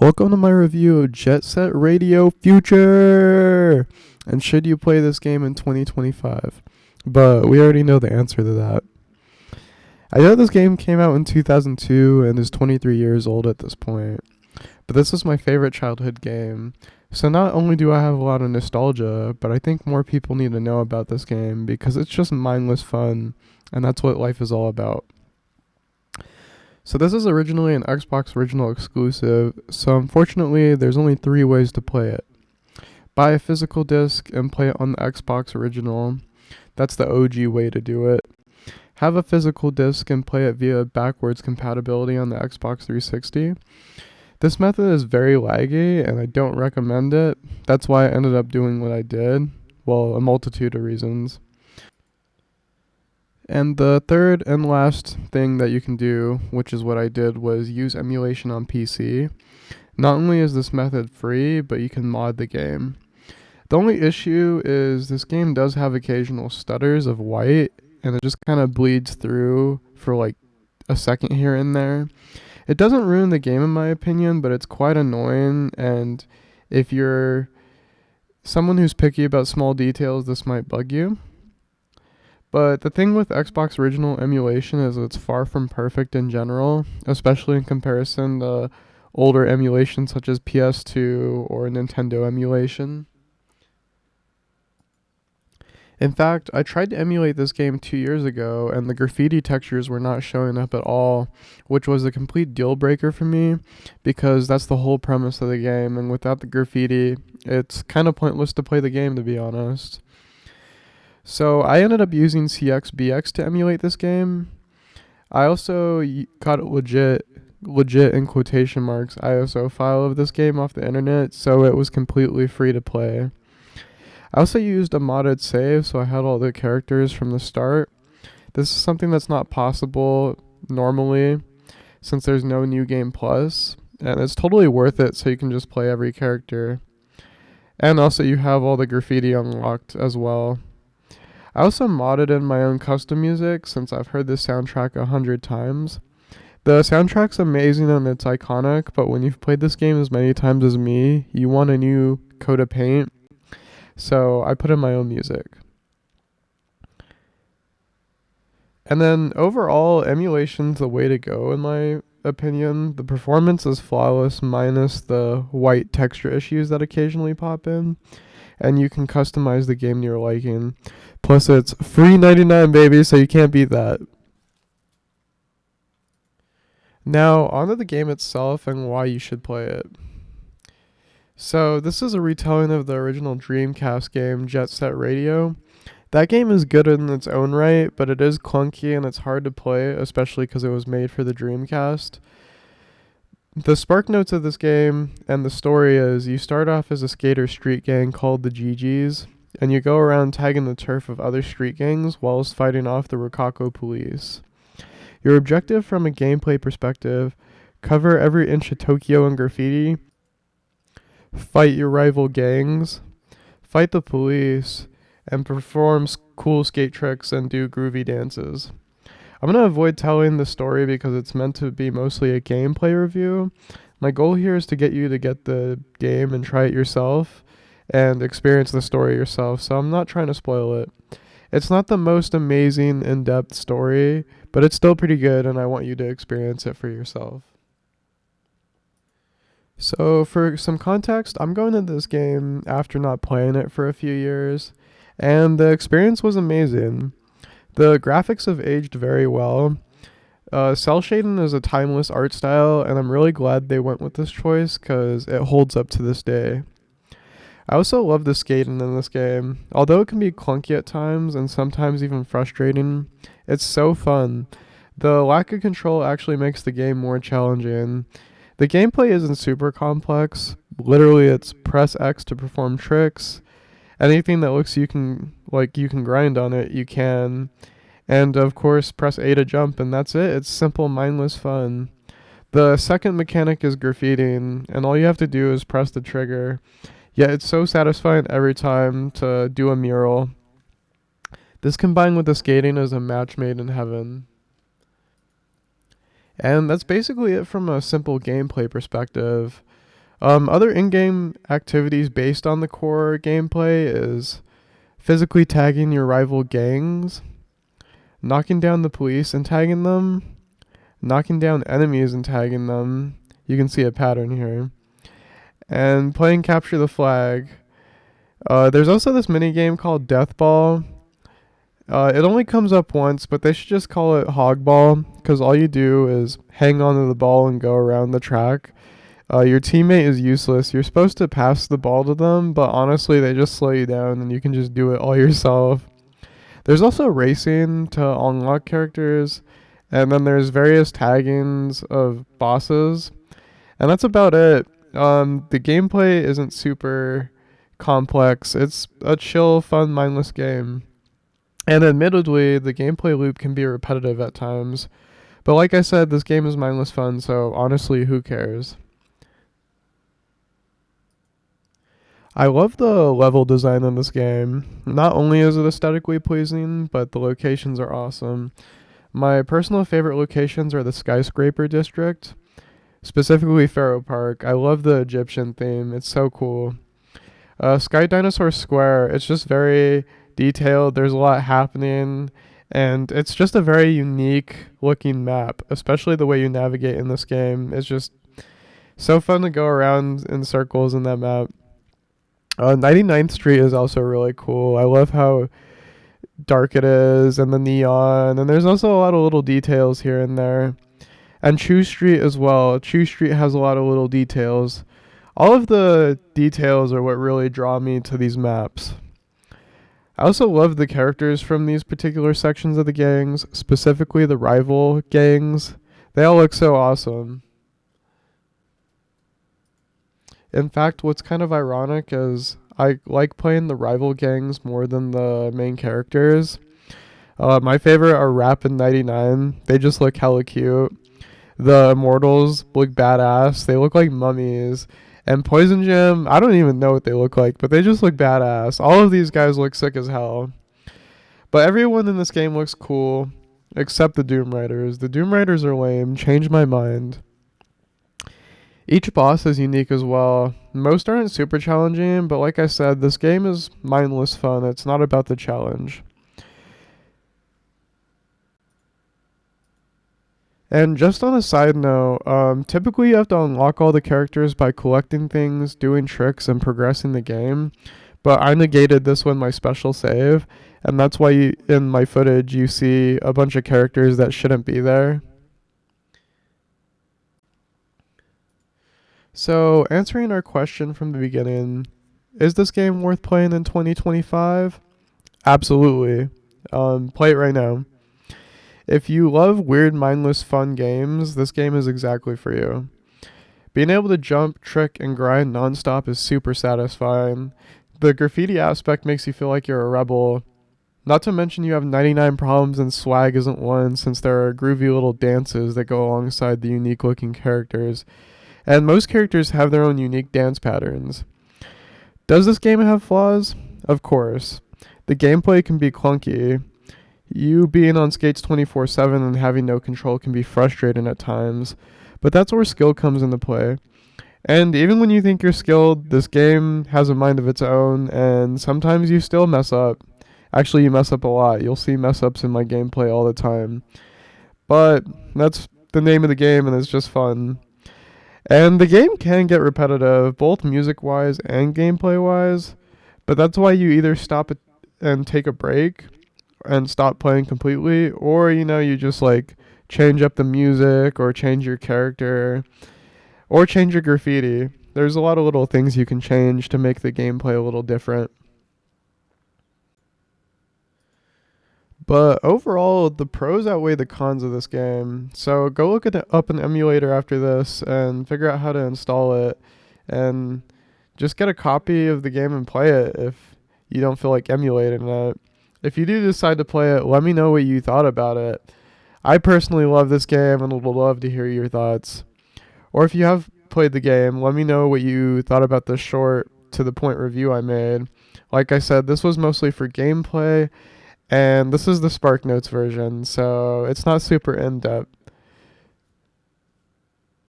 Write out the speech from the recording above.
Welcome to my review of Jet Set Radio Future! And should you play this game in 2025? But we already know the answer to that. I know this game came out in 2002 and is 23 years old at this point. But this is my favorite childhood game. So not only do I have a lot of nostalgia, but I think more people need to know about this game because it's just mindless fun, and that's what life is all about. So this is originally an Xbox original exclusive, so unfortunately there's only 3 ways to play it. Buy a physical disc and play it on the Xbox original. That's the OG way to do it. Have a physical disc and play it via backwards compatibility on the Xbox 360. This method is very laggy and I don't recommend it. That's why I ended up doing what I did. Well, a multitude of reasons. And the third and last thing that you can do, which is what I did, was use emulation on PC. Not only is this method free, but you can mod the game. The only issue is this game does have occasional stutters of white, and it just kind of bleeds through for like a second here and there. It doesn't ruin the game in my opinion, but it's quite annoying, and if you're someone who's picky about small details, this might bug you. But the thing with Xbox original emulation is it's far from perfect in general, especially in comparison to older emulation such as PS2 or Nintendo emulation. In fact, I tried to emulate this game 2 years ago and the graffiti textures were not showing up at all, which was a complete deal breaker for me because that's the whole premise of the game, and without the graffiti, it's kind of pointless to play the game, to be honest. So I ended up using CXBX to emulate this game. I also got a legit in quotation marks ISO file of this game off the internet, so it was completely free to play. I also used a modded save, so I had all the characters from the start. This is something that's not possible normally since there's no New Game Plus, and it's totally worth it so you can just play every character. And also you have all the graffiti unlocked as well. I also modded in my own custom music since I've heard this soundtrack 100 times. The soundtrack's amazing and it's iconic, but when you've played this game as many times as me, you want a new coat of paint. So I put in my own music. And then overall, emulation's the way to go in my opinion. The performance is flawless minus the white texture issues that occasionally pop in. And you can customize the game to your liking. Plus it's free 99, baby, so you can't beat that. Now, onto the game itself and why you should play it. So, this is a retelling of the original Dreamcast game, Jet Set Radio. That game is good in its own right, but it is clunky and it's hard to play, especially because it was made for the Dreamcast. The spark notes of this game and the story is you start off as a skater street gang called the GGs, and you go around tagging the turf of other street gangs whilst fighting off the Rokako police. Your objective from a gameplay perspective: cover every inch of Tokyo in graffiti, fight your rival gangs, fight the police, and perform cool skate tricks and do groovy dances. I'm going to avoid telling the story because it's meant to be mostly a gameplay review. My goal here is to get you to get the game and try it yourself and experience the story yourself, so I'm not trying to spoil it. It's not the most amazing in-depth story, but it's still pretty good and I want you to experience it for yourself. So for some context, I'm going into this game after not playing it for a few years, and the experience was amazing. The graphics have aged very well. Cell shading is a timeless art style, and I'm really glad they went with this choice because it holds up to this day. I also love the skating in this game. Although it can be clunky at times and sometimes even frustrating, it's so fun. The lack of control actually makes the game more challenging. The gameplay isn't super complex. Literally, it's press X to perform tricks. Anything that looks you can grind on it, you can. And of course, press A to jump, and that's it. It's simple, mindless fun. The second mechanic is graffitiing, and all you have to do is press the trigger. Yet it's so satisfying every time to do a mural. This combined with the skating is a match made in heaven. And that's basically it from a simple gameplay perspective. Other in-game activities based on the core gameplay is physically tagging your rival gangs, knocking down the police and tagging them, knocking down enemies and tagging them. You can see a pattern here. And playing capture the flag. There's also this mini game called Death Ball. It only comes up once, but they should just call it Hog Ball, because all you do is hang onto the ball and go around the track. Your teammate is useless. You're supposed to pass the ball to them, but honestly, they just slow you down and you can just do it all yourself. There's also racing to unlock characters, and then there's various taggings of bosses, and that's about it. The gameplay isn't super complex. It's a chill, fun, mindless game. And admittedly, the gameplay loop can be repetitive at times. But like I said, this game is mindless fun, so honestly, who cares? I love the level design in this game. Not only is it aesthetically pleasing, but the locations are awesome. My personal favorite locations are the Skyscraper District, specifically Pharaoh Park. I love the Egyptian theme, it's so cool. Sky Dinosaur Square, it's just very detailed, there's a lot happening, and it's just a very unique looking map, especially the way you navigate in this game. It's just so fun to go around in circles in that map. 99th Street is also really cool. I love how dark it is and the neon, and there's also a lot of little details here and there. And Chu Street as well. Chu Street has a lot of little details. All of the details are what really draw me to these maps. I also love the characters from these particular sections of the gangs, specifically the rival gangs. They all look so awesome. In fact, what's kind of ironic is I like playing the rival gangs more than the main characters. My favorite are Rap and 99. They just look hella cute. The Immortals look badass. They look like mummies. And Poison Gym, I don't even know what they look like, but they just look badass. All of these guys look sick as hell. But everyone in this game looks cool, except the Doom Riders. The Doom Riders are lame. Change my mind. Each boss is unique as well. Most aren't super challenging, but like I said, this game is mindless fun. It's not about the challenge. And just on a side note, typically you have to unlock all the characters by collecting things, doing tricks, and progressing the game. But I negated this with my special save, and that's why in my footage you see a bunch of characters that shouldn't be there. So, answering our question from the beginning, is this game worth playing in 2025? Absolutely. Play it right now. If you love weird, mindless, fun games, this game is exactly for you. Being able to jump, trick, and grind nonstop is super satisfying. The graffiti aspect makes you feel like you're a rebel. Not to mention you have 99 problems and swag isn't one, since there are groovy little dances that go alongside the unique looking characters. And most characters have their own unique dance patterns. Does this game have flaws? Of course. The gameplay can be clunky. You being on skates 24/7 and having no control can be frustrating at times, but that's where skill comes into play. And even when you think you're skilled, this game has a mind of its own, and sometimes you still mess up. Actually, you mess up a lot. You'll see mess ups in my gameplay all the time. But that's the name of the game, and it's just fun. And the game can get repetitive, both music-wise and gameplay-wise, but that's why you either stop it and take a break and stop playing completely, or, you just like change up the music or change your character or change your graffiti. There's a lot of little things you can change to make the gameplay a little different. But overall, the pros outweigh the cons of this game. So go look up an emulator after this and figure out how to install it. And just get a copy of the game and play it if you don't feel like emulating it. If you do decide to play it, let me know what you thought about it. I personally love this game and would love to hear your thoughts. Or if you have played the game, let me know what you thought about the short to the point review I made. Like I said, this was mostly for gameplay. And this is the SparkNotes version, so it's not super in-depth.